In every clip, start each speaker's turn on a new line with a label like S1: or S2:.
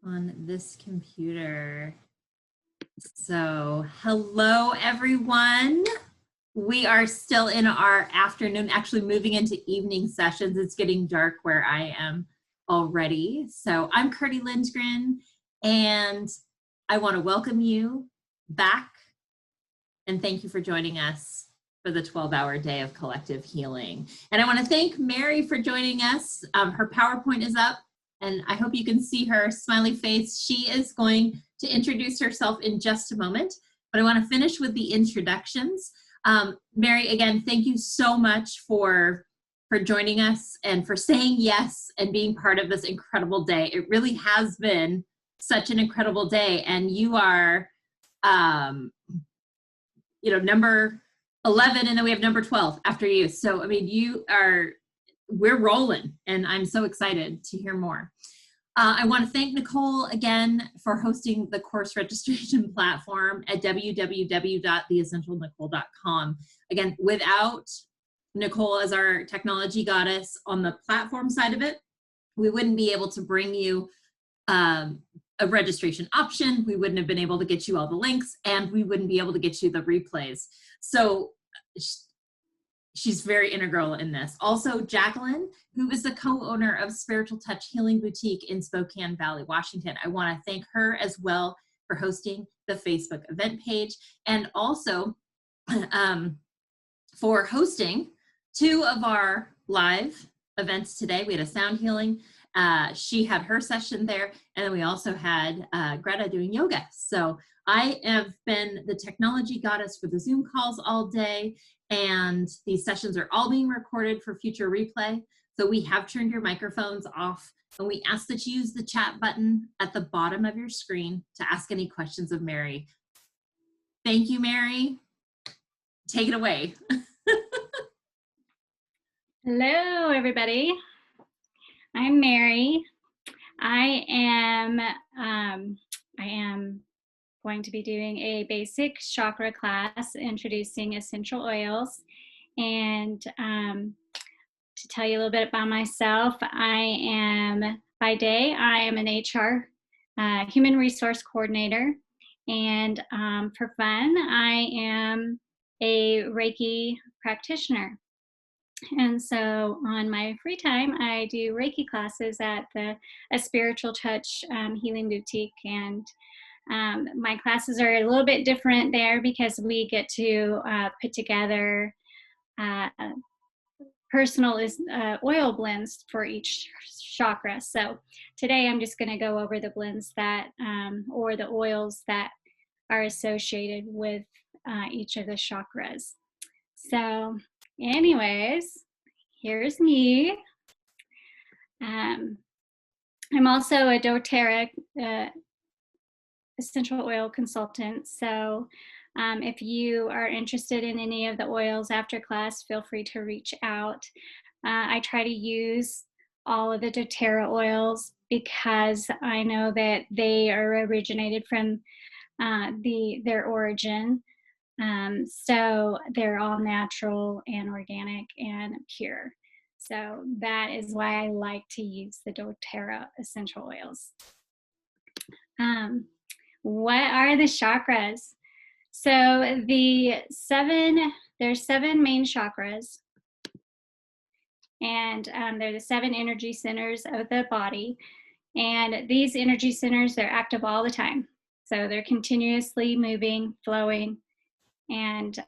S1: on this computer. So, hello everyone. We are still in our afternoon, actually moving into evening sessions. It's getting dark where I am already. So I'm Curdy Lindgren, and I want to welcome you back and thank you for joining us for the 12-hour day of collective healing. And I want to thank Mary for joining us. Her PowerPoint is up, and I hope you can see her smiley face. She is going to introduce herself in just a moment, but I want to finish with the introductions. Mary, again, thank you so much for joining us and for saying yes and being part of this incredible day. It really has been such an incredible day, and you are number 11, and then we have number 12 after you. So, I mean, we're rolling, and I'm so excited to hear more. I want to thank Nicole again for hosting the course registration platform at www.theessentialnicole.com. Again, without Nicole as our technology goddess on the platform side of it, we wouldn't be able to bring you a registration option. We wouldn't have been able to get you all the links, and we wouldn't be able to get you the replays. So she's very integral in this. Also, Jacqueline, who is the co-owner of Spiritual Touch Healing Boutique in Spokane Valley, Washington. I want to thank her as well for hosting the Facebook event page, and also for hosting 2 of our live events today. We had a sound healing. She had her session there, and then we also had Greta doing yoga. So I have been the technology goddess for the Zoom calls all day, and these sessions are all being recorded for future replay. So we have turned your microphones off, and we ask that you use the chat button at the bottom of your screen to ask any questions of Mary. Thank you, Mary. Take it away.
S2: Hello, everybody. I'm Mary. I am going to be doing a basic chakra class introducing essential oils. And to tell you a little bit about myself, by day, I am an HR human resource coordinator. And for fun, I am a Reiki practitioner. And so on my free time, I do Reiki classes at a Spiritual Touch Healing Boutique. And my classes are a little bit different there because we get to put together personal oil blends for each chakra. So today I'm just going to go over the blends or the oils that are associated with each of the chakras. So anyways, here's me. I'm also a doTERRA essential oil consultant. So if you are interested in any of the oils after class, feel free to reach out. I try to use all of the doTERRA oils because I know that they are originated from their origin. So they're all natural and organic and pure. So that is why I like to use the doTERRA essential oils. What are the chakras? So there's 7 main chakras, and they're the 7 energy centers of the body. And these energy centers, they're active all the time. So they're continuously moving, flowing, and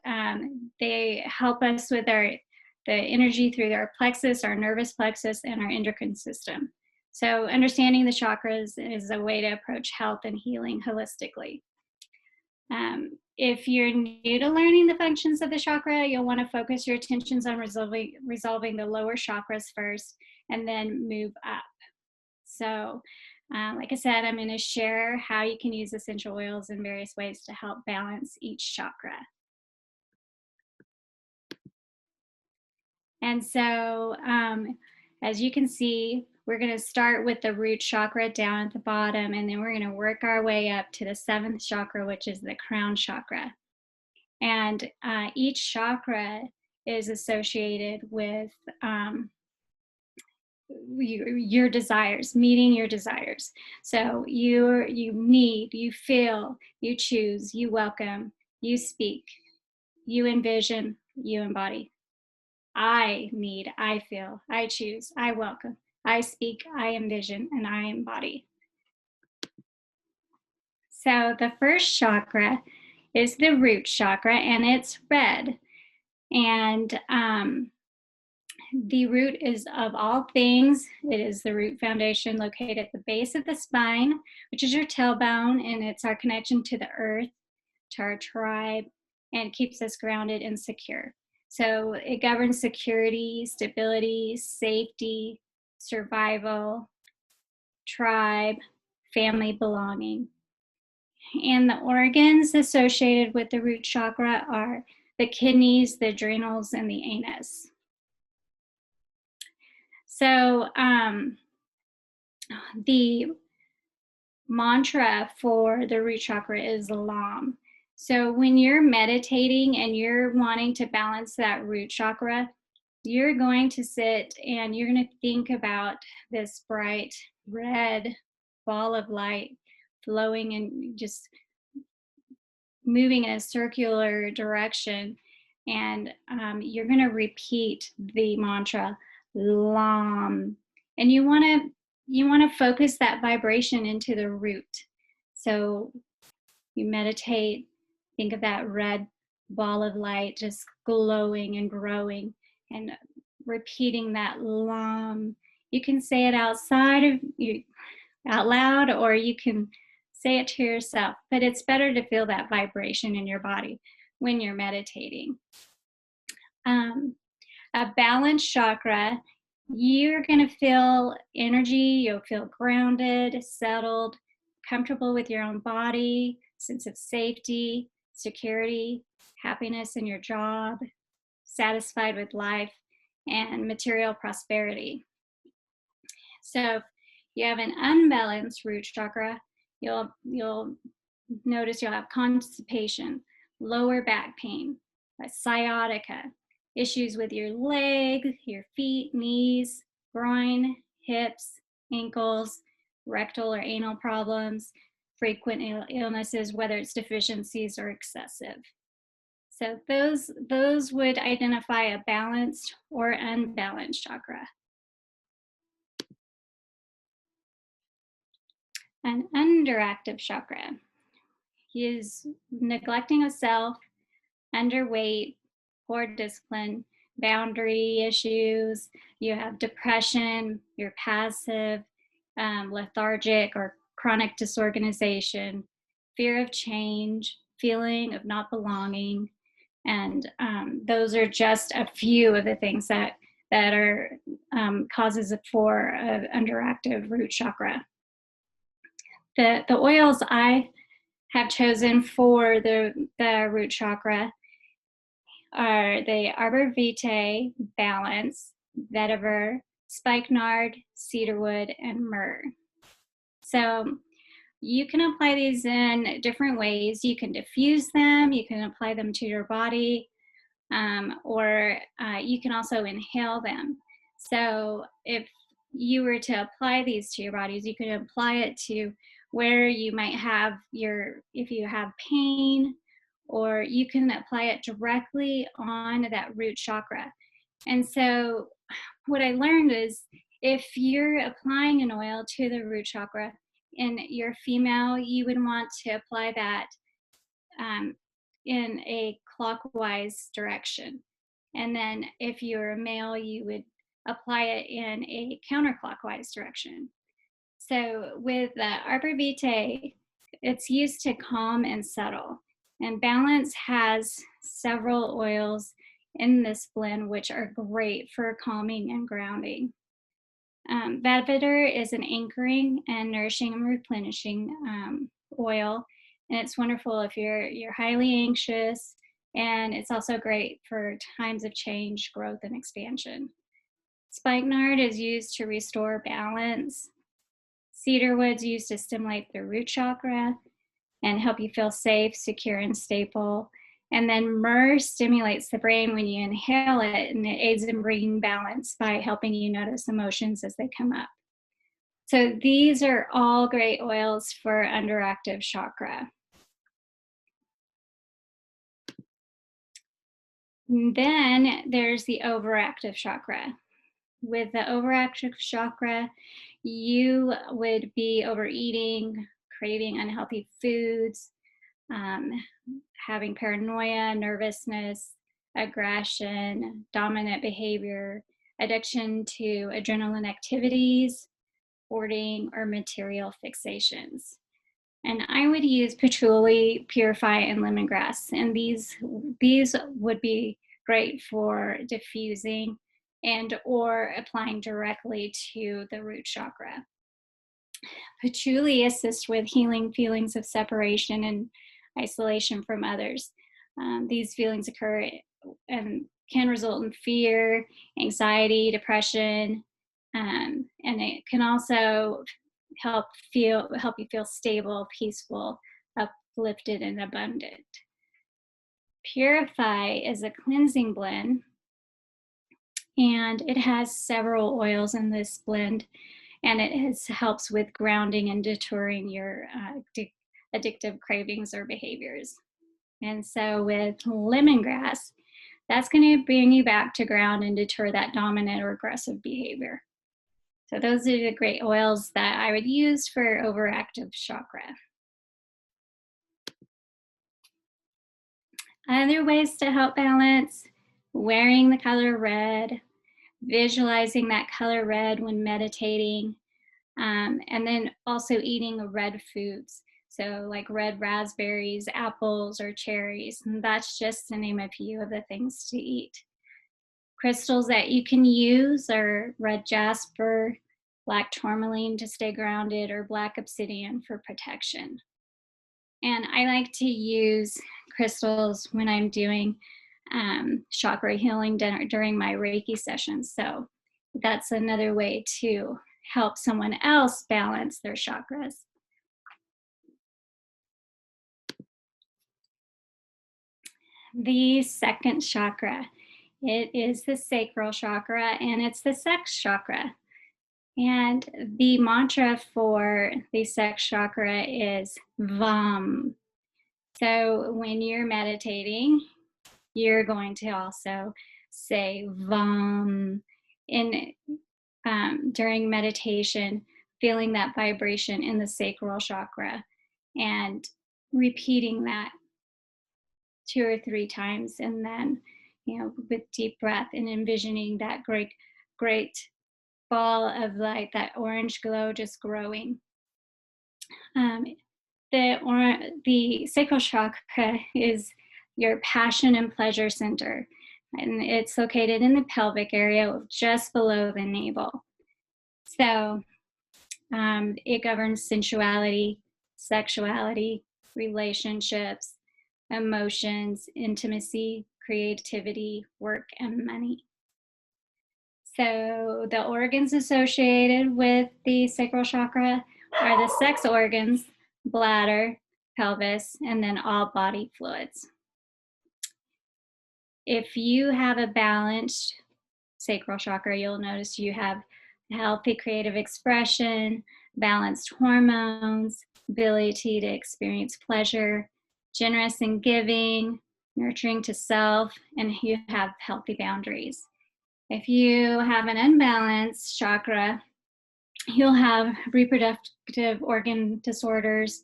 S2: they help us with the energy through our plexus, our nervous plexus, and our endocrine system. So understanding the chakras is a way to approach health and healing holistically. If you're new to learning the functions of the chakra, you'll want to focus your attentions on resolving the lower chakras first, and then move up. So like I said, I'm going to share how you can use essential oils in various ways to help balance each chakra. And so as you can see, we're going to start with the root chakra down at the bottom, and then we're going to work our way up to the 7th chakra, which is the crown chakra. And each chakra is associated with your desires, meeting your desires. So you need, you feel, you choose, you welcome, you speak, you envision, you embody. I need, I feel, I choose, I welcome, I speak, I envision, and I embody. So the first chakra is the root chakra, and it's red. And the root is of all things. It is the root foundation located at the base of the spine, which is your tailbone, and it's our connection to the earth, to our tribe, and keeps us grounded and secure. So it governs security, stability, safety, survival, tribe, family belonging. And the organs associated with the root chakra are the kidneys, the adrenals, and the anus. So the mantra for the root chakra is LAM. So when you're meditating and you're wanting to balance that root chakra, you're going to sit and you're going to think about this bright red ball of light flowing and just moving in a circular direction. And you're going to repeat the mantra LAM. And you want to focus that vibration into the root. So you meditate, think of that red ball of light just glowing and growing, and repeating that LAM. You can say it outside of you, out loud, or you can say it to yourself, but it's better to feel that vibration in your body when you're meditating. A balanced chakra, you're going to feel energy, you'll feel grounded, settled, comfortable with your own body, sense of safety, security, happiness in your job, satisfied with life, and material prosperity. So if you have an unbalanced root chakra, you'll notice you'll have constipation, lower back pain, sciatica, issues with your legs, your feet, knees, groin, hips, ankles, rectal or anal problems, frequent illnesses, whether it's deficiencies or excessive. So those would identify a balanced or unbalanced chakra. An underactive chakra is neglecting of self, underweight, poor discipline, boundary issues. You have depression, you're passive, lethargic or chronic disorganization, fear of change, feeling of not belonging. And those are just a few of the things that are causes for an underactive root chakra. The oils I have chosen for the root chakra are the Arbor Vitae, Balance, Vetiver, Spikenard, Cedarwood, and Myrrh. So you can apply these in different ways. You can diffuse them, you can apply them to your body, or you can also inhale them. So if you were to apply these to your bodies, you can apply it to where you might have if you have pain, or you can apply it directly on that root chakra. And so what I learned is if you're applying an oil to the root chakra and you're female, you would want to apply that in a clockwise direction. And then if you're a male, you would apply it in a counterclockwise direction. So with the Arbor Vitae, it's used to calm and settle. And Balance has several oils in this blend, which are great for calming and grounding. Vetiver is an anchoring and nourishing and replenishing oil. And it's wonderful if you're highly anxious. And it's also great for times of change, growth, and expansion. Spikenard is used to restore balance. Cedarwood's used to stimulate the root chakra and help you feel safe, secure, and stable. And then myrrh stimulates the brain when you inhale it, and it aids in bringing balance by helping you notice emotions as they come up. So these are all great oils for underactive chakra. And then there's the overactive chakra. With the overactive chakra, you would be overeating, craving unhealthy foods, having paranoia, nervousness, aggression, dominant behavior, addiction to adrenaline activities, hoarding, or material fixations. And I would use patchouli, purify, and lemongrass. And these would be great for diffusing and or applying directly to the root chakra. Patchouli assists with healing feelings of separation and isolation from others. These feelings occur and can result in fear, anxiety, depression, and it can also help you feel stable, peaceful, uplifted, and abundant. Purify is a cleansing blend, and it has several oils in this blend, and it helps with grounding and deterring your addictive cravings or behaviors. And so with lemongrass, that's going to bring you back to ground and deter that dominant or aggressive behavior. So those are the great oils that I would use for overactive chakra. Other ways to help balance: wearing the color red, visualizing that color red when meditating, and then also eating red foods. So like red raspberries, apples, or cherries. And that's just to name a few of the things to eat. Crystals that you can use are red jasper, black tourmaline to stay grounded, or black obsidian for protection. And I like to use crystals when I'm doing chakra healing during my Reiki sessions. So that's another way to help someone else balance their chakras. The second chakra, it is the sacral chakra, and it's the sex chakra. And the mantra for the sex chakra is VAM. So when you're meditating, you're going to also say VAM during meditation, feeling that vibration in the sacral chakra and repeating that 2 or 3 times, and then, with deep breath and envisioning that great ball of light, that orange glow just growing. The sacral chakra is your passion and pleasure center, and it's located in the pelvic area just below the navel. So it governs sensuality, sexuality, relationships, emotions, intimacy, creativity, work, and money. So the organs associated with the sacral chakra are the sex organs, bladder, pelvis, and then all body fluids. If you have a balanced sacral chakra, you'll notice you have healthy creative expression, balanced hormones, ability to experience pleasure, generous and giving, nurturing to self, and you have healthy boundaries. If you have an unbalanced chakra, you'll have reproductive organ disorders.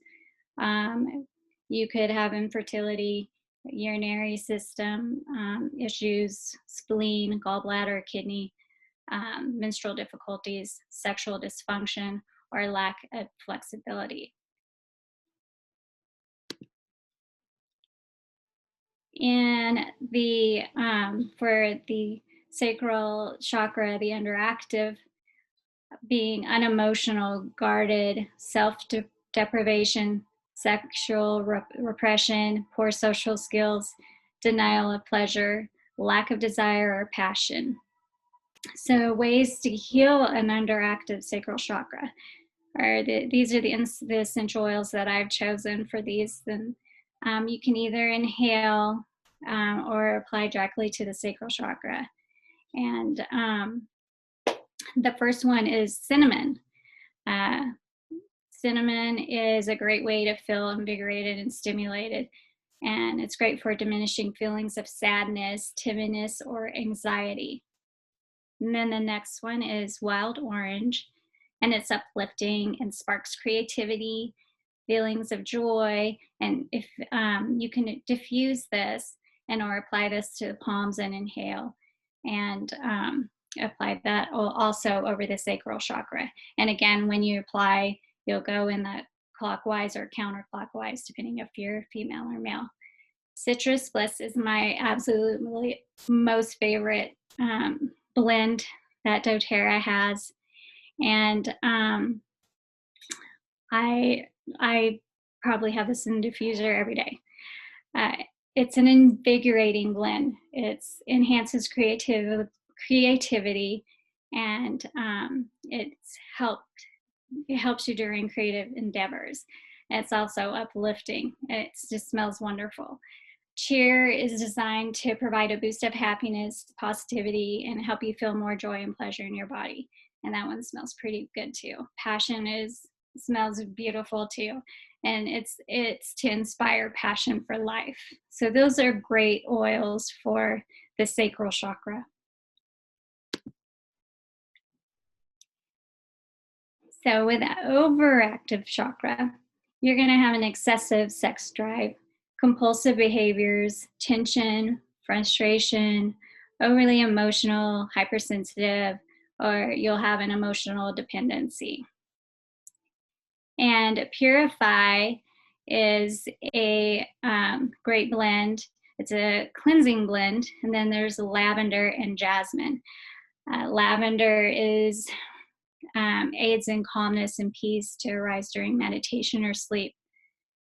S2: You could have infertility, urinary system issues, spleen, gallbladder, kidney, menstrual difficulties, sexual dysfunction, or lack of flexibility. And for the sacral chakra, the underactive, being unemotional, guarded, self-deprivation, sexual repression, poor social skills, denial of pleasure, lack of desire or passion. So ways to heal an underactive sacral chakra are these are the essential oils that I've chosen for these. And you can either inhale or apply directly to the sacral chakra. And the first one is cinnamon. Uh, Cinnamon is a great way to feel invigorated and stimulated. And it's great for diminishing feelings of sadness, timidness, or anxiety. And then the next one is wild orange, and it's uplifting and sparks creativity, feelings of joy. And if you can diffuse this and or apply this to the palms and inhale, and apply that also over the sacral chakra. And again, when you apply, you'll go in the clockwise or counterclockwise, depending if you're female or male. Citrus bliss is my absolutely most favorite blend that doTERRA has. And I probably have this in diffuser every day. It's an invigorating blend. It enhances creativity, and it helps you during creative endeavors. It's also uplifting. It just smells wonderful. Cheer is designed to provide a boost of happiness, positivity, and help you feel more joy and pleasure in your body. And that one smells pretty good too. Passion smells beautiful too. And it's to inspire passion for life. So those are great oils for the sacral chakra. So with overactive chakra, you're going to have an excessive sex drive, compulsive behaviors, tension, frustration, overly emotional, hypersensitive, or you'll have an emotional dependency. And Purify is a great blend. It's a cleansing blend. And then there's lavender and jasmine. Lavender aids in calmness and peace to arise during meditation or sleep,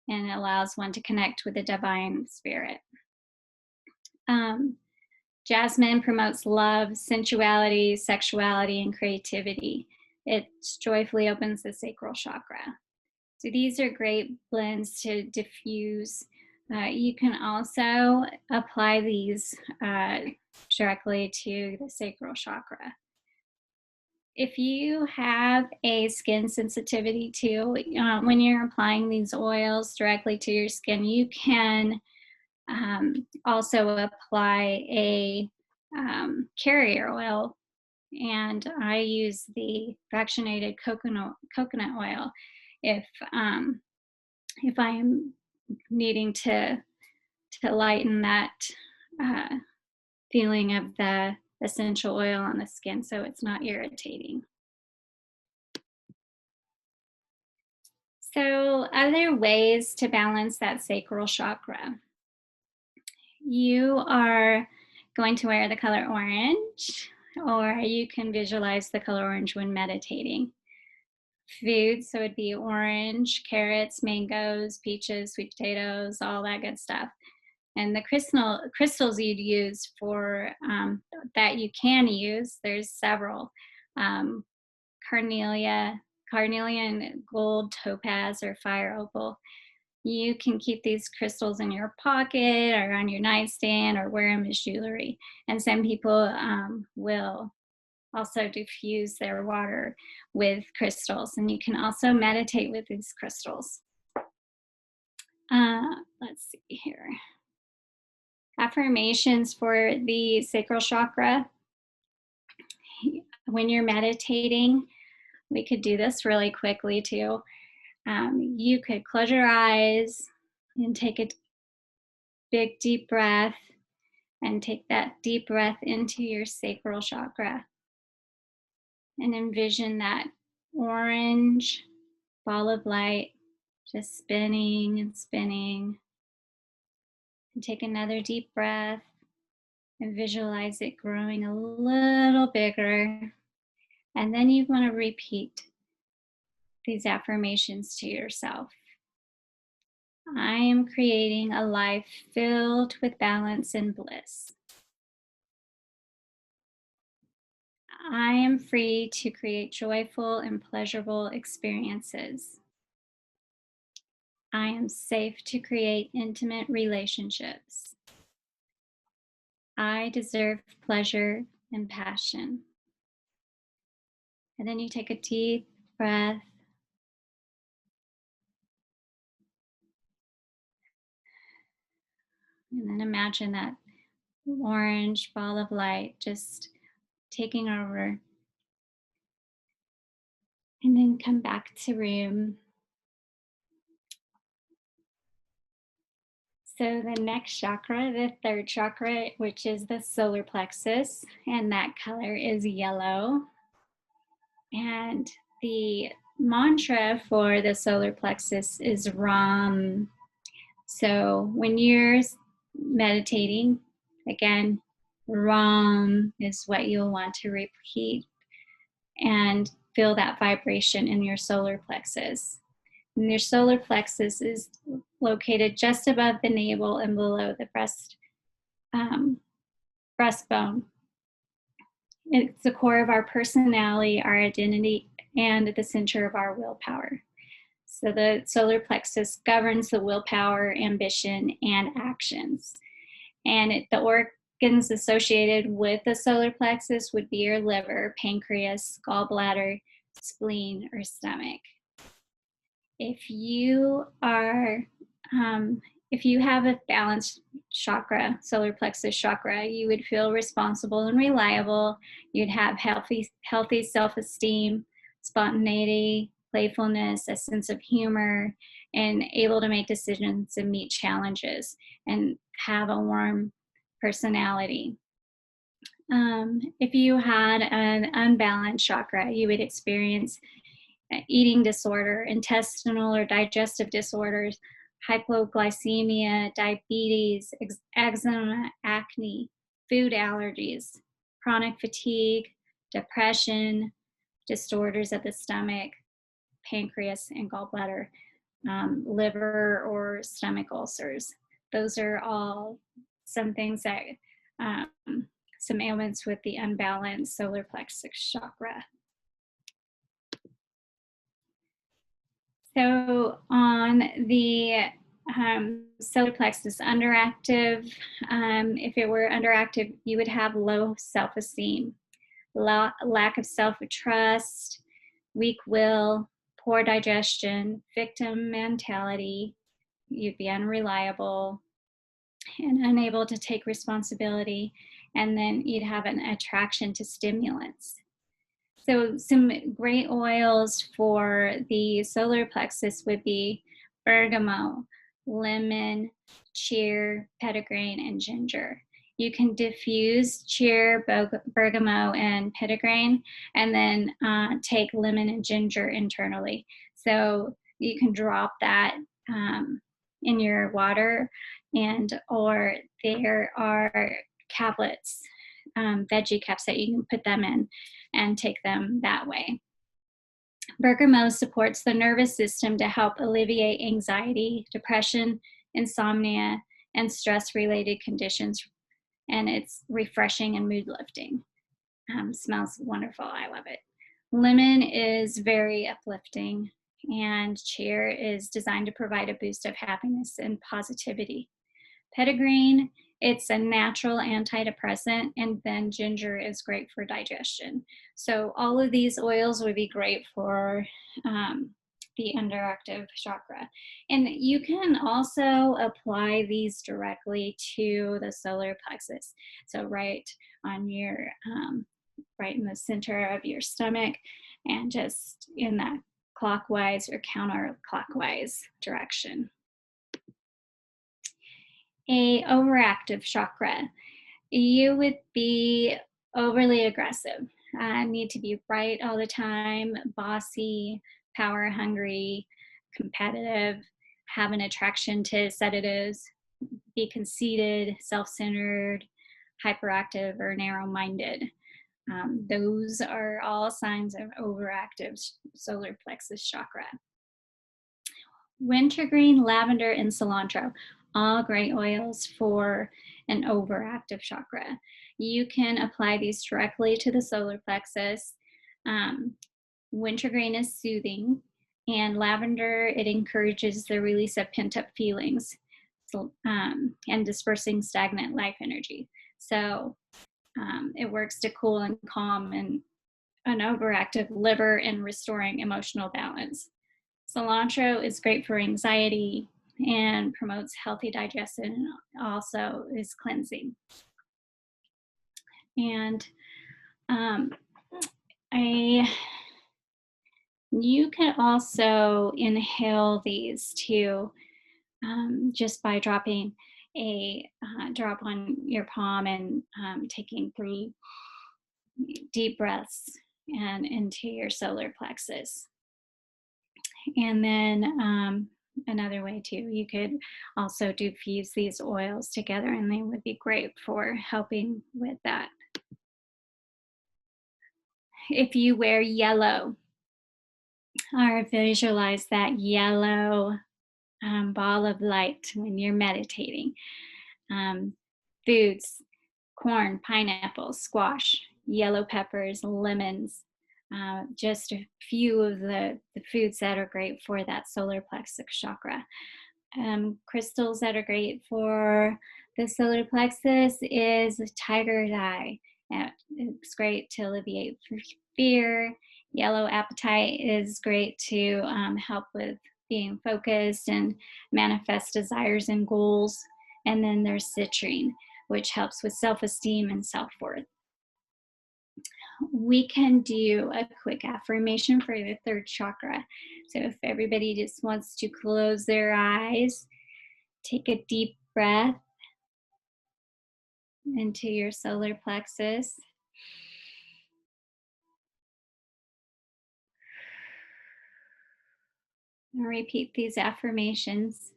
S2: and allows one to connect with the divine spirit. Jasmine promotes love, sensuality, sexuality, and creativity. It joyfully opens the sacral chakra. So these are great blends to diffuse. You can also apply these directly to the sacral chakra. If you have a skin sensitivity too, when you're applying these oils directly to your skin, you can also apply a carrier oil. And I use the fractionated coconut oil if I am needing to lighten that feeling of the essential oil on the skin so it's not irritating. So other ways to balance that sacral chakra. You are going to wear the color orange, or you can visualize the color orange when meditating. Food, so it'd be orange, carrots, mangoes, peaches, sweet potatoes, all that good stuff. And the crystals you'd use for that you can use, there's several. Carnelian gold, topaz, or fire opal. You can keep these crystals in your pocket or on your nightstand or wear them as jewelry. And some people will also diffuse their water with crystals. And you can also meditate with these crystals. Let's see here. Affirmations for the sacral chakra. When you're meditating, we could do this really quickly too. You could close your eyes and take a big deep breath, and take that deep breath into your sacral chakra, and envision that orange ball of light just spinning and spinning. And take another deep breath and visualize it growing a little bigger. And then you want to repeat these affirmations to yourself. I am creating a life filled with balance and bliss. I am free to create joyful and pleasurable experiences. I am safe to create intimate relationships. I deserve pleasure and passion. And then you take a deep breath. And then imagine that orange ball of light just taking over. And then come back to room. So the next chakra, the third chakra, which is the solar plexus, and that color is yellow. And the mantra for the solar plexus is Ram. So when you're meditating, again, Ram is what you'll want to repeat and feel that vibration in your solar plexus. And your solar plexus is located just above the navel and below the breastbone. It's the core of our personality, our identity, and the center of our willpower. So the solar plexus governs the willpower, ambition, and actions. And the organs associated with the solar plexus would be your liver, pancreas, gallbladder, spleen, or stomach. If you have a balanced chakra, solar plexus chakra, you would feel responsible and reliable. You'd have healthy self-esteem, spontaneity, playfulness, a sense of humor, and able to make decisions and meet challenges, and have a warm personality. If you had an unbalanced chakra, you would experience eating disorder, intestinal or digestive disorders, hypoglycemia, diabetes, eczema, acne, food allergies, chronic fatigue, depression, disorders of the stomach, pancreas and gallbladder, liver or stomach ulcers. Those are all some things that, some ailments with the unbalanced solar plexus chakra. So on the solar plexus underactive, if it were underactive, you would have low self-esteem, lack of self-trust, weak will, poor digestion, victim mentality. You'd be unreliable and unable to take responsibility. And then you'd have an attraction to stimulants. So some great oils for the solar plexus would be bergamot, lemon, cheer, petitgrain, and ginger. You can diffuse cheer, bergamot, and petitgrain, and then take lemon and ginger internally. So you can drop that in your water, or there are caplets, veggie caps that you can put them in and take them that way. Bergamot supports the nervous system to help alleviate anxiety, depression, insomnia, and stress-related conditions, and it's refreshing and mood lifting. Smells wonderful, I love it. Lemon is very uplifting, and cheer is designed to provide a boost of happiness and positivity. Petitgrain, it's a natural antidepressant, and then ginger is great for digestion. So all of these oils would be great for the underactive chakra. And you can also apply these directly to the solar plexus. So right on your, right in the center of your stomach, and just in that clockwise or counterclockwise direction. A overactive chakra, you would be overly aggressive, need to be right all the time, bossy, power hungry, competitive, have an attraction to sedatives, be conceited, self-centered, hyperactive, or narrow-minded. Those are all signs of overactive solar plexus chakra. Wintergreen, lavender, and cilantro, all great oils for an overactive chakra. You can apply these directly to the solar plexus. Wintergreen is soothing, and lavender, it encourages the release of pent-up feelings and dispersing stagnant life energy. So it works to cool and calm and an overactive liver and restoring emotional balance. Cilantro is great for anxiety and promotes healthy digestion, also is cleansing. And um, you can also inhale these too, just by dropping a drop on your palm and taking 3 deep breaths and into your solar plexus. And then another way too, you could also diffuse these oils together, and they would be great for helping with that. If you wear yellow, or visualize that yellow ball of light when you're meditating. Foods, corn, pineapple, squash, yellow peppers, lemons, just a few of the foods that are great for that solar plexus chakra. Crystals that are great for the solar plexus is tiger's eye. It's great to alleviate fear. Yellow apatite is great to help with being focused and manifest desires and goals. And then there's citrine, which helps with self-esteem and self-worth. We can do a quick affirmation for the third chakra. So if everybody just wants to close their eyes, take a deep breath into your solar plexus. And repeat these affirmations.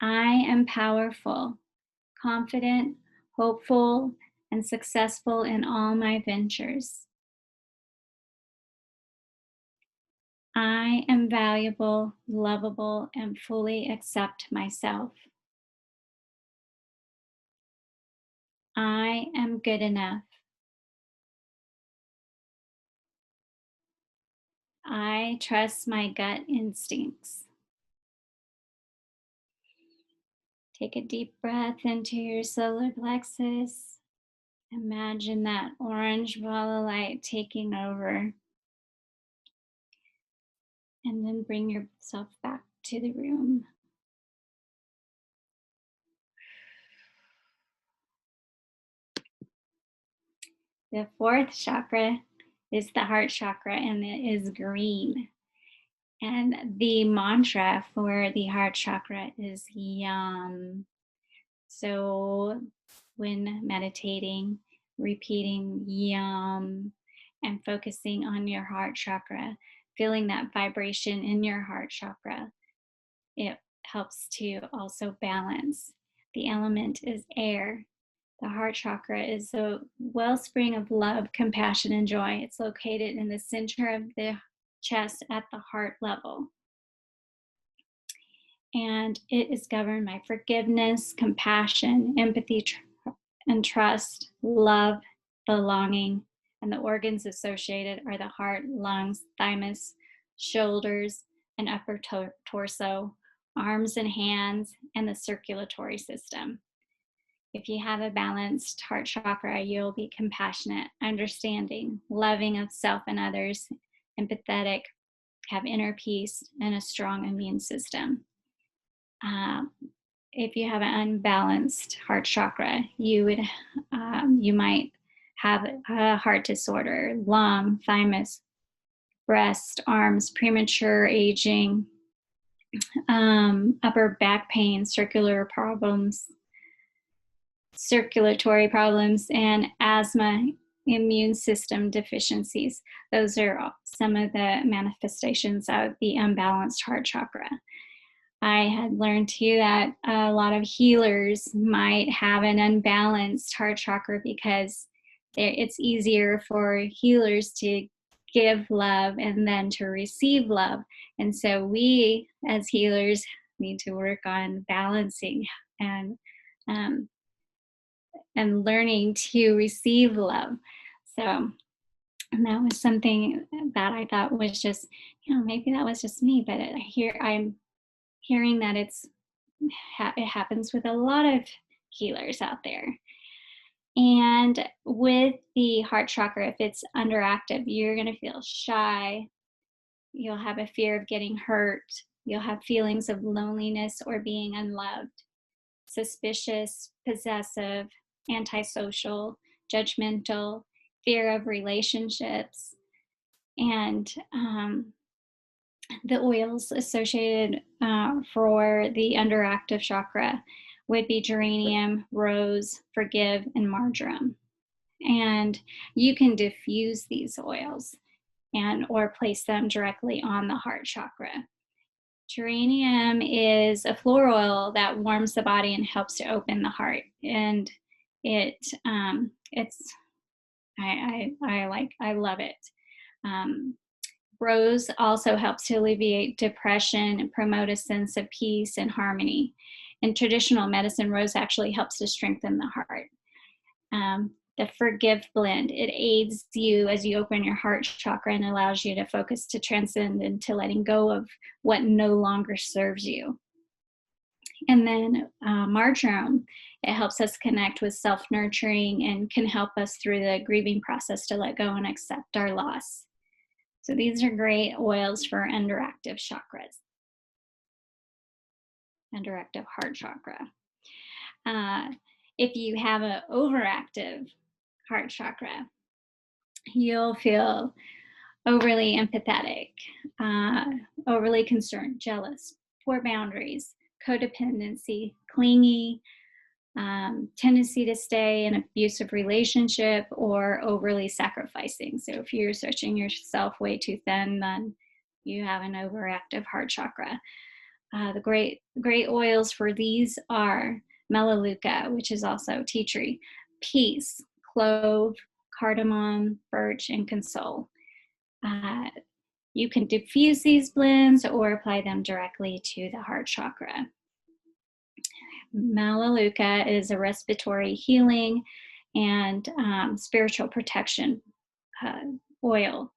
S2: I am powerful, confident, hopeful, and successful in all my ventures. I am valuable, lovable, and fully accept myself. I am good enough. I trust my gut instincts. Take a deep breath into your solar plexus. Imagine that orange ball of light taking over. And then bring yourself back to the room. The fourth chakra is the heart chakra, and it is green. And the mantra for the heart chakra is yum. So when meditating, repeating yum and focusing on your heart chakra, feeling that vibration in your heart chakra, it helps to also balance. The element is air. The heart chakra is a wellspring of love, compassion, and joy. It's located in the center of the chest at the heart level. And it is governed by forgiveness, compassion, empathy, and trust, love, belonging. And the organs associated are the heart, lungs, thymus, shoulders, and upper torso, arms and hands, and the circulatory system. If you have a balanced heart chakra, you'll be compassionate, understanding, loving of self and others, empathetic, have inner peace, and a strong immune system. If you have an unbalanced heart chakra, you might have a heart disorder, lung, thymus, breast, arms, premature aging, upper back pain, circulatory problems, and asthma, immune system deficiencies. Those are some of the manifestations of the unbalanced heart chakra. I had learned too that a lot of healers might have an unbalanced heart chakra because it's easier for healers to give love and then to receive love. And so we as healers need to work on balancing and learning to receive love. So and that was something that I thought was just, maybe that was just me, but I'm hearing that it happens with a lot of healers out there. And with the heart chakra, if it's underactive, you're going to feel shy. You'll have a fear of getting hurt. You'll have feelings of loneliness or being unloved, suspicious, possessive, antisocial, judgmental, fear of relationships. And the oils associated for the underactive chakra would be geranium, rose, forgive, and marjoram. And you can diffuse these oils and or place them directly on the heart chakra. Geranium is a floral oil that warms the body and helps to open the heart. And it's I love it. Rose also helps to alleviate depression and promote a sense of peace and harmony. In traditional medicine, rose actually helps to strengthen the heart. The Forgive blend, it aids you as you open your heart chakra and allows you to focus to transcend into letting go of what no longer serves you. And then marjoram, it helps us connect with self-nurturing and can help us through the grieving process to let go and accept our loss. So these are great oils for underactive chakras, underactive heart chakra. If you have an overactive heart chakra, you'll feel overly empathetic, overly concerned, jealous, poor boundaries, codependency, clingy, tendency to stay in abusive relationship, or overly sacrificing. So if you're stretching yourself way too thin, then you have an overactive heart chakra. The great oils for these are melaleuca, which is also tea tree, peace, clove, cardamom, birch, and console. You can diffuse these blends or apply them directly to the heart chakra. Melaleuca is a respiratory healing and spiritual protection oil.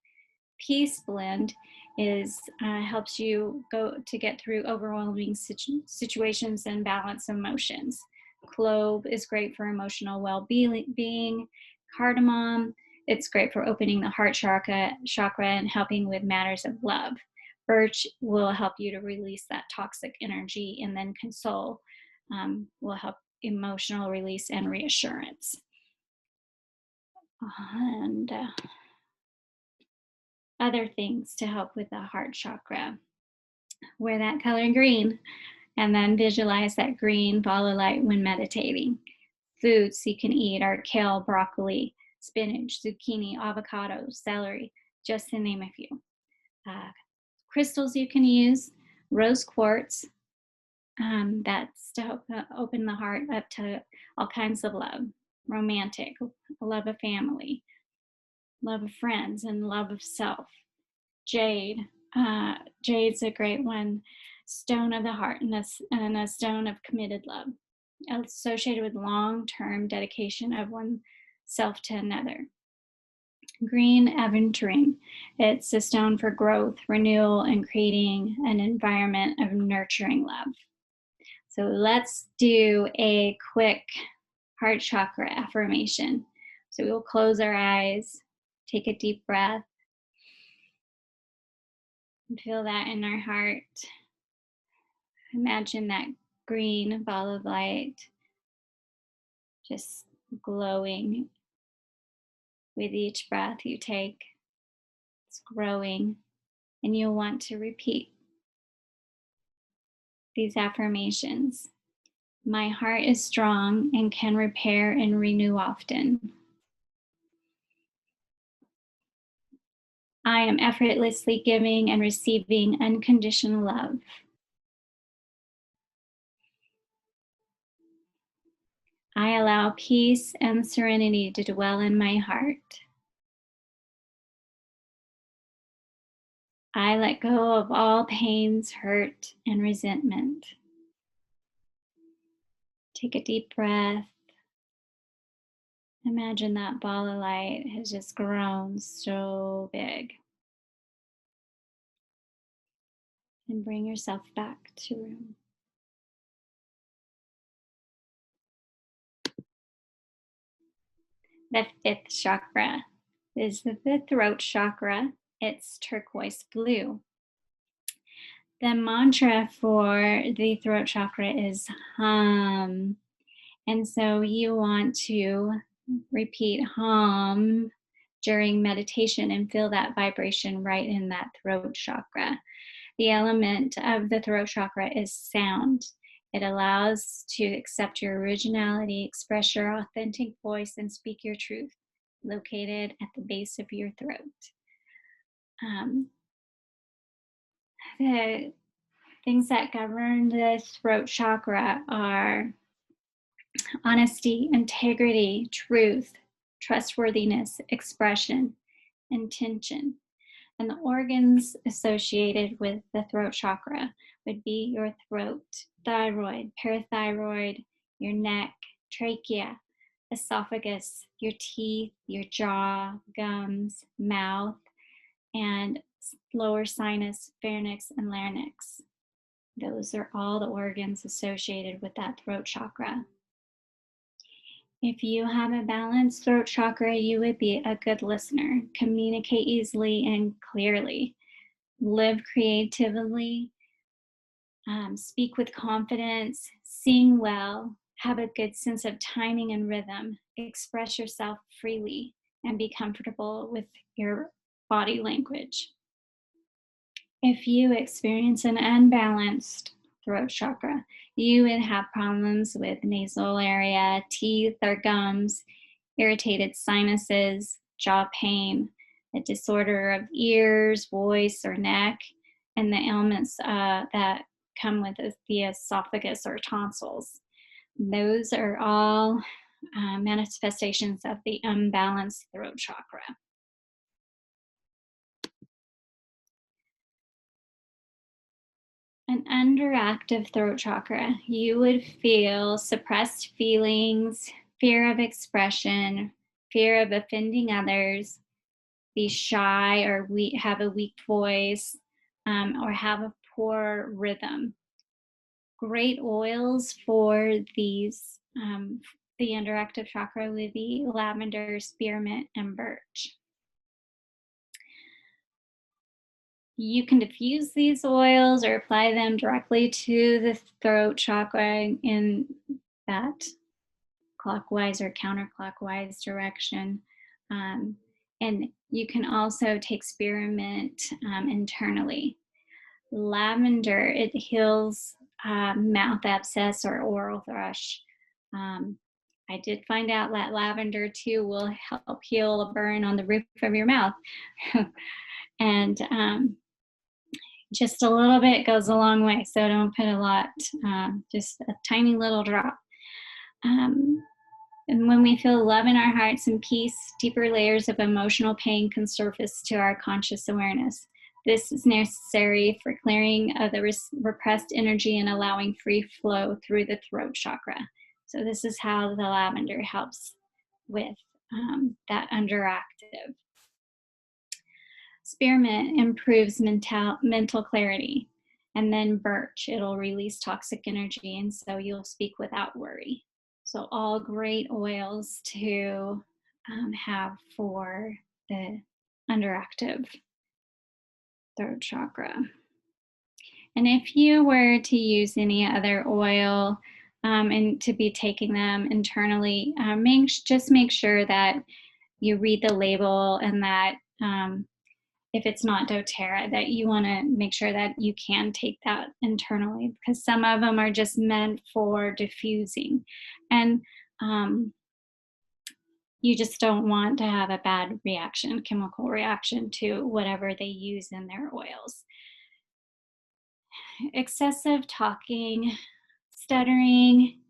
S2: Peace blend is helps you go to get through overwhelming situations and balance emotions. Clove is great for emotional well-being. Cardamom, it's great for opening the heart chakra and helping with matters of love. Birch will help you to release that toxic energy, and then console will help emotional release and reassurance. And other things to help with the heart chakra. Wear that color green and then visualize that green ball of light when meditating. Foods you can eat are kale, broccoli, spinach, zucchini, avocado, celery, just to name a few. Crystals you can use, rose quartz, that's to help open the heart up to all kinds of love, romantic, love of family, love of friends, and love of self. Jade, jade's a great one, stone of the heart, and a stone of committed love, associated with long-term dedication of oneself to another. Green aventurine, it's a stone for growth, renewal, and creating an environment of nurturing love. So let's do a quick heart chakra affirmation. So we'll close our eyes, take a deep breath, and feel that in our heart. Imagine that green ball of light just glowing with each breath you take. It's growing, and you'll want to repeat these affirmations. My heart is strong and can repair and renew often. I am effortlessly giving and receiving unconditional love. I allow peace and serenity to dwell in my heart. I let go of all pains, hurt, and resentment. Take a deep breath. Imagine that ball of light has just grown so big. And bring yourself back to room. The fifth chakra is the throat chakra. It's turquoise blue. The mantra for the throat chakra is hum. And so you want to repeat hum during meditation and feel that vibration right in that throat chakra. The element of the throat chakra is sound. It allows to accept your originality, express your authentic voice, and speak your truth, located at the base of your throat. The things that govern the throat chakra are honesty, integrity, truth, trustworthiness, expression, intention. And the organs associated with the throat chakra would be your throat, thyroid, parathyroid, your neck, trachea, esophagus, your teeth, your jaw, gums, mouth, and lower sinus, pharynx, and larynx. Those are all the organs associated with that throat chakra. If you have a balanced throat chakra, you would be a good listener, communicate easily and clearly, live creatively, speak with confidence, sing well, have a good sense of timing and rhythm, express yourself freely, and be comfortable with your body language. If you experience an unbalanced throat chakra, you would have problems with nasal area, teeth or gums, irritated sinuses, jaw pain, a disorder of ears, voice, or neck, and the ailments that come with the esophagus or tonsils. Those are all manifestations of the unbalanced throat chakra. An underactive throat chakra, you would feel suppressed feelings, fear of expression, fear of offending others, be shy or have a weak voice, or have a poor rhythm. Great oils for these, the underactive chakra would be lavender, spearmint, and birch. You can diffuse these oils or apply them directly to the throat chakra in that clockwise or counterclockwise direction. And you can also take spearmint internally. Lavender, it heals mouth abscess or oral thrush. I did find out that lavender too will help heal a burn on the roof of your mouth. And just a little bit goes a long way, so don't put a lot, just a tiny little drop. And when we feel love in our hearts and peace, deeper layers of emotional pain can surface to our conscious awareness. This is necessary for clearing of the repressed energy and allowing free flow through the throat chakra. So this is how the lavender helps with that underactive. Spearmint improves mental clarity. And then birch, it'll release toxic energy, and so you'll speak without worry. So all great oils to have for the underactive throat chakra. And if you were to use any other oil and to be taking them internally, just make sure that you read the label and that if it's not doTERRA, that you want to make sure that you can take that internally, because some of them are just meant for diffusing. And you just don't want to have a bad reaction, chemical reaction to whatever they use in their oils. Excessive talking, stuttering,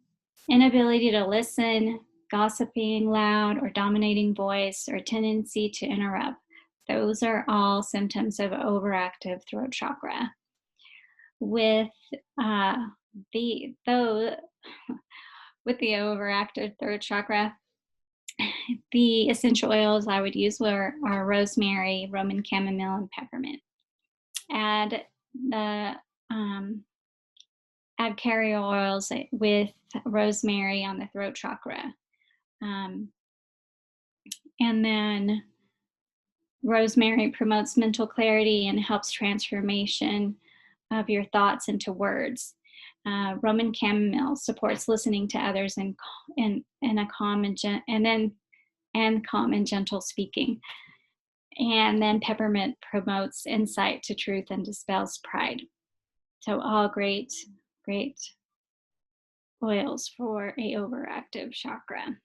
S2: inability to listen, gossiping, loud or dominating voice, or tendency to interrupt. Those are all symptoms of overactive throat chakra. With the overactive throat chakra, the essential oils I would use are rosemary, Roman chamomile, and peppermint. Add carrier oils with rosemary on the throat chakra. And then rosemary promotes mental clarity and helps transformation of your thoughts into words. Roman chamomile supports listening to others in a calm and calm and gentle speaking. And then peppermint promotes insight to truth and dispels pride. So all great, great oils for a overactive chakra.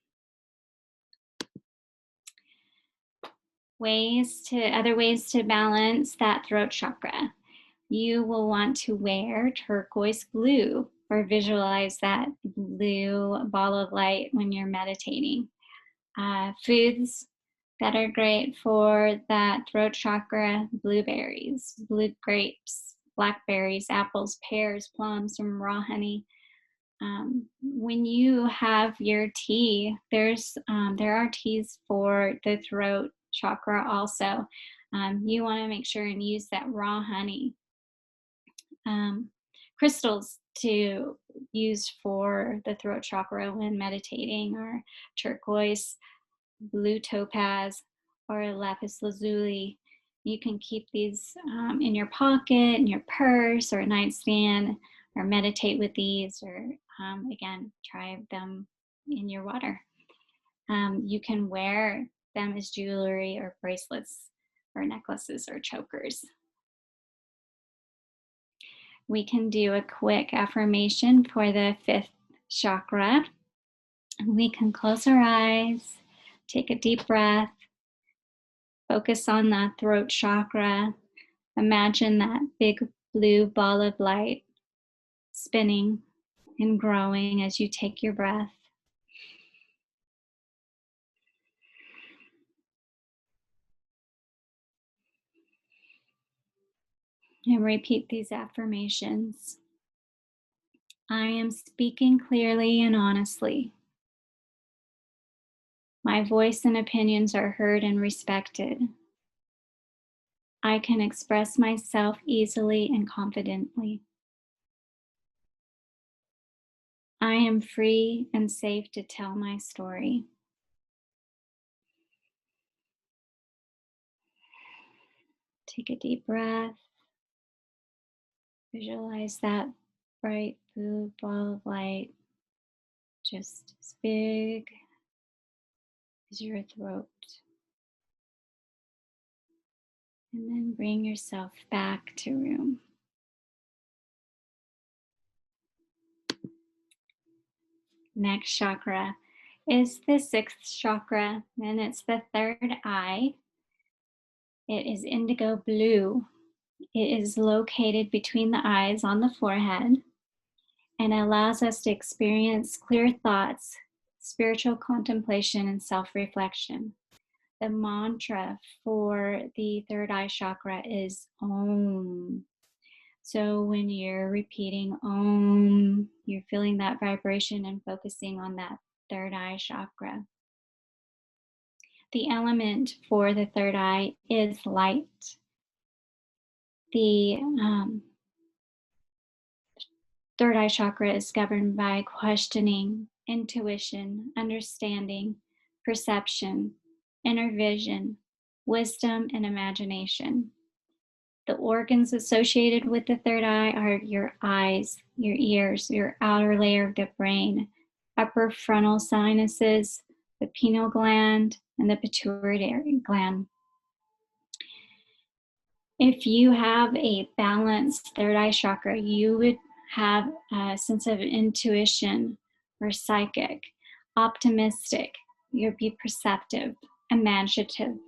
S2: Other ways to balance that throat chakra. You will want to wear turquoise blue or visualize that blue ball of light when you're meditating. Foods that are great for that throat chakra: blueberries, blue grapes, blackberries, apples, pears, plums, some raw honey. When you have your tea, there are teas for the throat chakra also. You want to make sure and use that raw honey. Crystals to use for the throat chakra when meditating are turquoise, blue topaz, or lapis lazuli. You can keep these in your pocket, in your purse, or a nightstand, or meditate with these, or again, try them in your water. You can wear them as jewelry or bracelets or necklaces or chokers. We can do a quick affirmation for the 5th chakra. We can close our eyes, take a deep breath, focus on that throat chakra. Imagine that big blue ball of light spinning and growing as you take your breath. And repeat these affirmations. I am speaking clearly and honestly. My voice and opinions are heard and respected. I can express myself easily and confidently. I am free and safe to tell my story. Take a deep breath. Visualize that bright blue ball of light, just as big as your throat. And then bring yourself back to room. Next chakra is the 6th chakra, and it's the 3rd eye. It is indigo blue. It is located between the eyes on the forehead and allows us to experience clear thoughts, spiritual contemplation, and self-reflection. The mantra for the 3rd eye chakra is Om. So when you're repeating Om, you're feeling that vibration and focusing on that 3rd eye chakra. The element for the 3rd eye is light. The 3rd eye chakra is governed by questioning, intuition, understanding, perception, inner vision, wisdom, and imagination. The organs associated with the 3rd eye are your eyes, your ears, your outer layer of the brain, upper frontal sinuses, the pineal gland, and the pituitary gland. If you have a balanced 3rd eye chakra, you would have a sense of intuition or psychic, optimistic. You'll be perceptive, imaginative,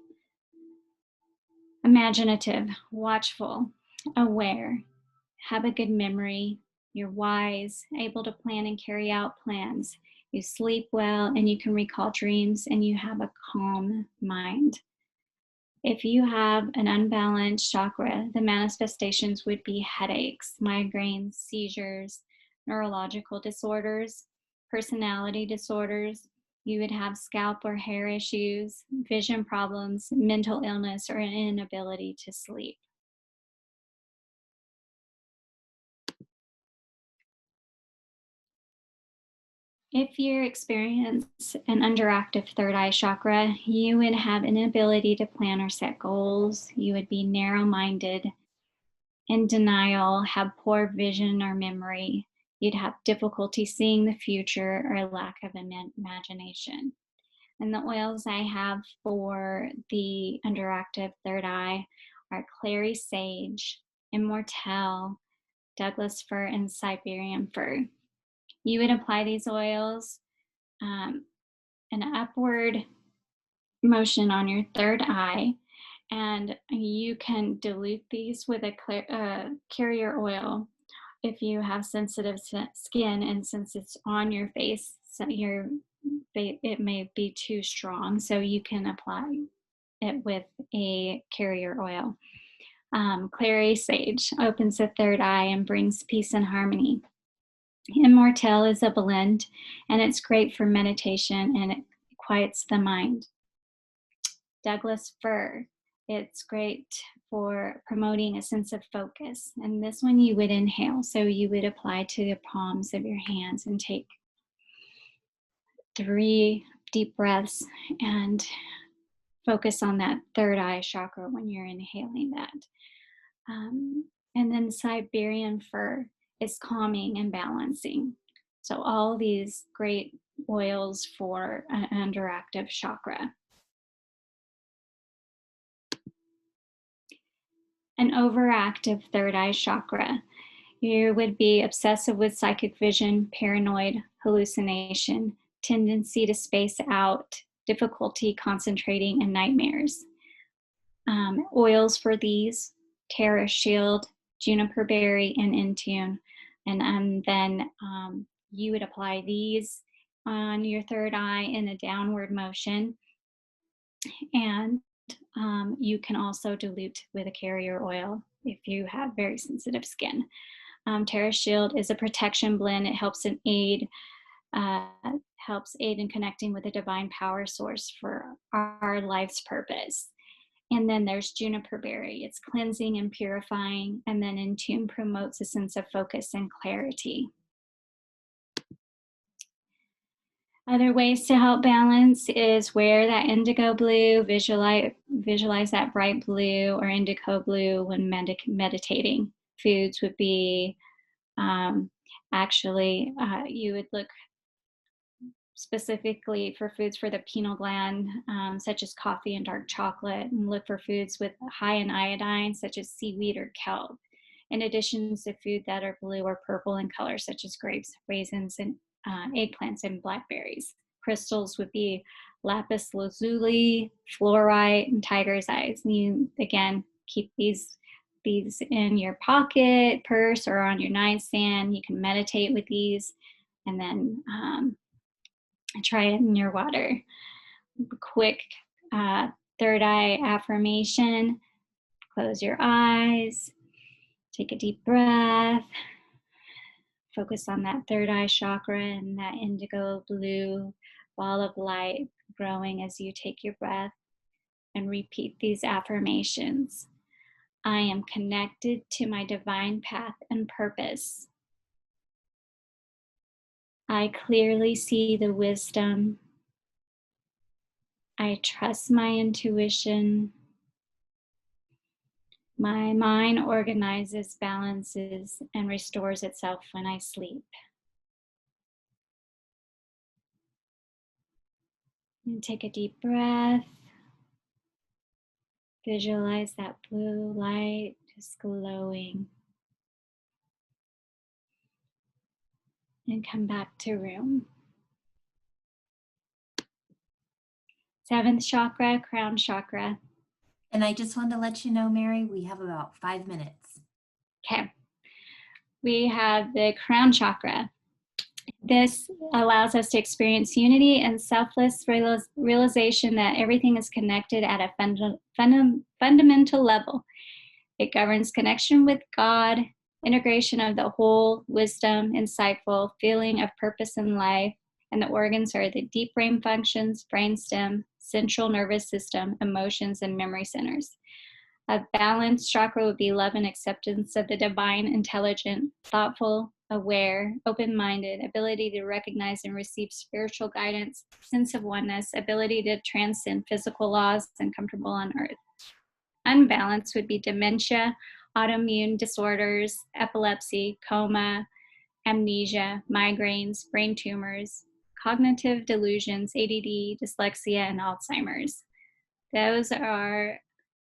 S2: watchful, aware, have a good memory. You're wise, able to plan and carry out plans. You sleep well and you can recall dreams, and you have a calm mind. If you have an unbalanced chakra, the manifestations would be headaches, migraines, seizures, neurological disorders, personality disorders. You would have scalp or hair issues, vision problems, mental illness, or an inability to sleep. If you experience an underactive third eye chakra, you would have inability to plan or set goals. You would be narrow-minded, in denial, have poor vision or memory. You'd have difficulty seeing the future or lack of imagination. And the oils I have for the underactive third eye are clary sage, immortelle, Douglas fir, and Siberian fir. You would apply these oils an upward motion on your third eye, and you can dilute these with a carrier oil if you have sensitive skin, and since it's on your face, so it may be too strong, so you can apply it with a carrier oil. Clary sage opens the third eye and brings peace and harmony. Immortelle is a blend, and it's great for meditation, and it quiets the mind. Douglas fir, it's great for promoting a sense of focus. And this one you would inhale, so you would apply to the palms of your hands and take 3 deep breaths and focus on that third eye chakra when you're inhaling that. And then Siberian fir is calming and balancing. So all these great oils for an underactive chakra. An overactive third eye chakra. You would be obsessive with psychic vision, paranoid, hallucination, tendency to space out, difficulty concentrating, and nightmares. Oils for these: Terra Shield, Juniper Berry, and Intune. And then you would apply these on your third eye in a downward motion. And you can also dilute with a carrier oil if you have very sensitive skin. Terra Shield is a protection blend. It helps aid in connecting with the divine power source for our life's purpose. And then there's Juniper Berry. It's cleansing and purifying. And then Intune promotes a sense of focus and clarity. Other ways to help balance is wear that indigo blue, visualize that bright blue or indigo blue when meditating. Foods would be, you would look specifically for foods for the pineal gland, such as coffee and dark chocolate, and look for foods with high in iodine, such as seaweed or kelp, in addition to food that are blue or purple in color, such as grapes, raisins, and eggplants, and blackberries. Crystals would be lapis lazuli, fluorite, and tiger's eyes. And you, again, keep these in your pocket, purse, or on your nightstand. You can meditate with these, and then try it in your water. Quick third eye affirmation. Close your eyes. Take a deep breath. Focus on that third eye chakra and that indigo blue ball of light growing as you take your breath, and repeat these affirmations. I am connected to my divine path and purpose. I clearly see the wisdom. I trust my intuition. My mind organizes, balances, and restores itself when I sleep. And take a deep breath. Visualize that blue light just glowing. And come back to room. 7th chakra, crown chakra.
S1: And I just wanted to let you know, Mary, we have about 5 minutes.
S2: Okay. We have the crown chakra. This allows us to experience unity and selfless realization that everything is connected at a fundamental level. It governs connection with God, integration of the whole, wisdom, insightful, feeling of purpose in life, and the organs are the deep brain functions, brainstem, central nervous system, emotions, and memory centers. A balanced chakra would be love and acceptance of the divine, intelligent, thoughtful, aware, open-minded, ability to recognize and receive spiritual guidance, sense of oneness, ability to transcend physical laws, and comfortable on earth. Unbalanced would be dementia, autoimmune disorders, epilepsy, coma, amnesia, migraines, brain tumors, cognitive delusions, ADD, dyslexia, and Alzheimer's. Those are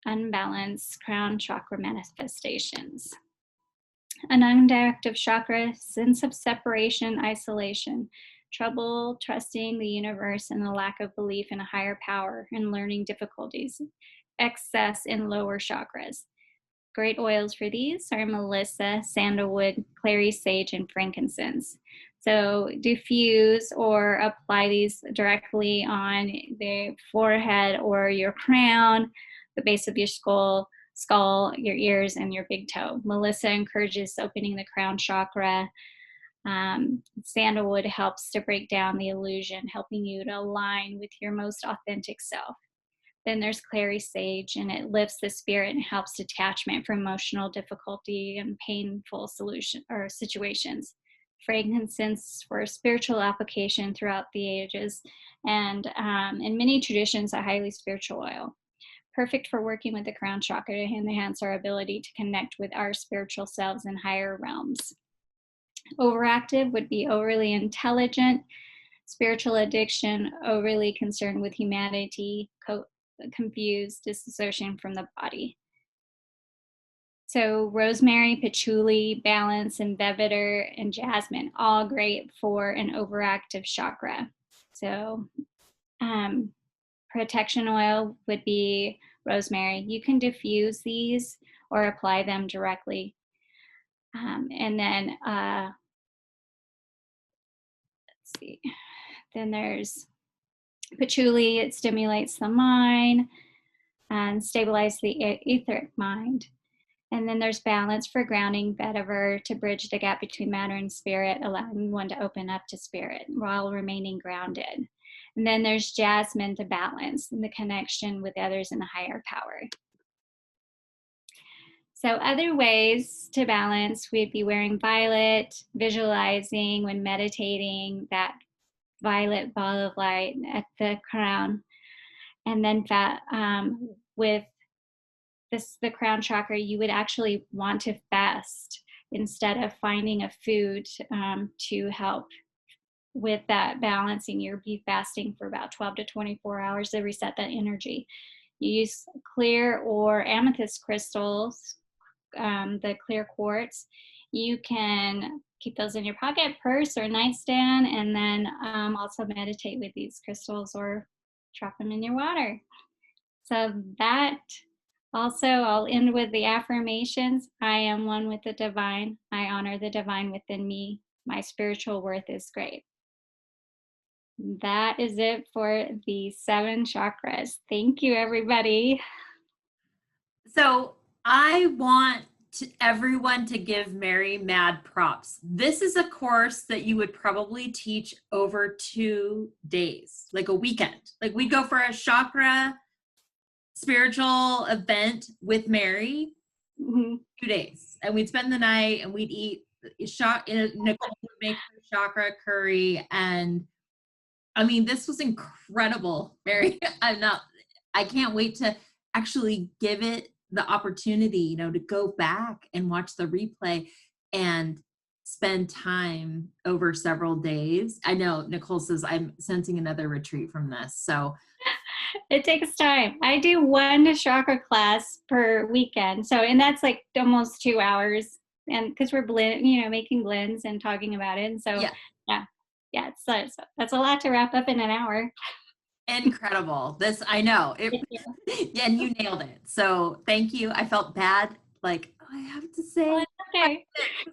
S2: unbalanced crown chakra manifestations. An underactive chakra, sense of separation, isolation, trouble trusting the universe, and the lack of belief in a higher power, and learning difficulties, excess in lower chakras. Great oils for these are Melissa, sandalwood, clary sage, and frankincense. So diffuse or apply these directly on the forehead or your crown, the base of your skull, your ears, and your big toe. Melissa encourages opening the crown chakra. Sandalwood helps to break down the illusion, helping you to align with your most authentic self. Then there's clary sage, and it lifts the spirit and helps detachment from emotional difficulty and painful solution or situations. Frankincense for spiritual application throughout the ages, and in many traditions, a highly spiritual oil. Perfect for working with the crown chakra to enhance our ability to connect with our spiritual selves in higher realms. Overactive would be overly intelligent, spiritual addiction, overly concerned with humanity, confused, disassociation from the body. So rosemary, patchouli, balance, and vetiver, and jasmine, all great for an overactive chakra. So protection oil would be rosemary. You can diffuse these or apply them directly. And then let's see. Then there's patchouli. It stimulates the mind and stabilizes the etheric mind. And then there's balance for grounding, vetiver to bridge the gap between matter and spirit, allowing one to open up to spirit while remaining grounded. And then there's jasmine to balance and the connection with others in a higher power. So other ways to balance, we'd be wearing violet, visualizing when meditating that violet ball of light at the crown. And then with the crown chakra, you would actually want to fast instead of finding a food to help with that balancing. You'll be fasting for about 12 to 24 hours to reset that energy. You use clear or amethyst crystals, the clear quartz. You can keep those in your pocket, purse, or nightstand, and then also meditate with these crystals or drop them in your water. So that also, I'll end with the affirmations. I am one with the divine. I honor the divine within me. My spiritual worth is great. That is it for the 7 chakras. Thank you, everybody.
S1: So I want everyone to give Mary mad props. This is a course that you would probably teach over 2 days, like a weekend. Like we'd go for a chakra spiritual event with Mary, 2 days, and we'd spend the night and we'd eat Nicole would make her chakra curry, and I mean, this was incredible, Mary. I can't wait to actually give it the opportunity, to go back and watch the replay and spend time over several days. I know Nicole says I'm sensing another retreat from this. So
S2: it takes time. I do 1 chakra class per weekend. So, and that's like almost 2 hours. And because we're making blends and talking about it. And so, yeah, that's a lot to wrap up in an hour.
S1: Incredible. This, I know it. Yeah, and you nailed it. So thank you. I felt bad. Like, I have to say,
S2: well, okay.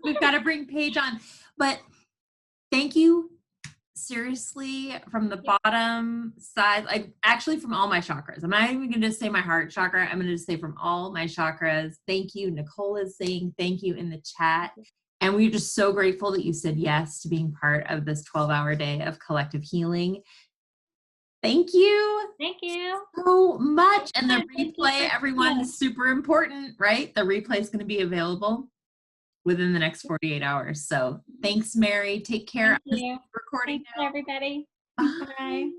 S1: We've got to bring Paige on, but thank you. Seriously, from the bottom side, like actually from all my chakras. I'm not even going to just say my heart chakra. I'm going to just say from all my chakras. Thank you. Nicole is saying thank you in the chat. And we're just so grateful that you said yes to being part of this 12-hour day of collective healing. Thank you.
S2: Thank you
S1: so much. And the replay, everyone, is super important, right? The replay is going to be available within the next 48 hours. So thanks, Mary. Take care.
S2: Thank you.
S1: Recording
S2: Thanks,
S1: now.
S2: everybody.
S1: Bye.
S2: Bye.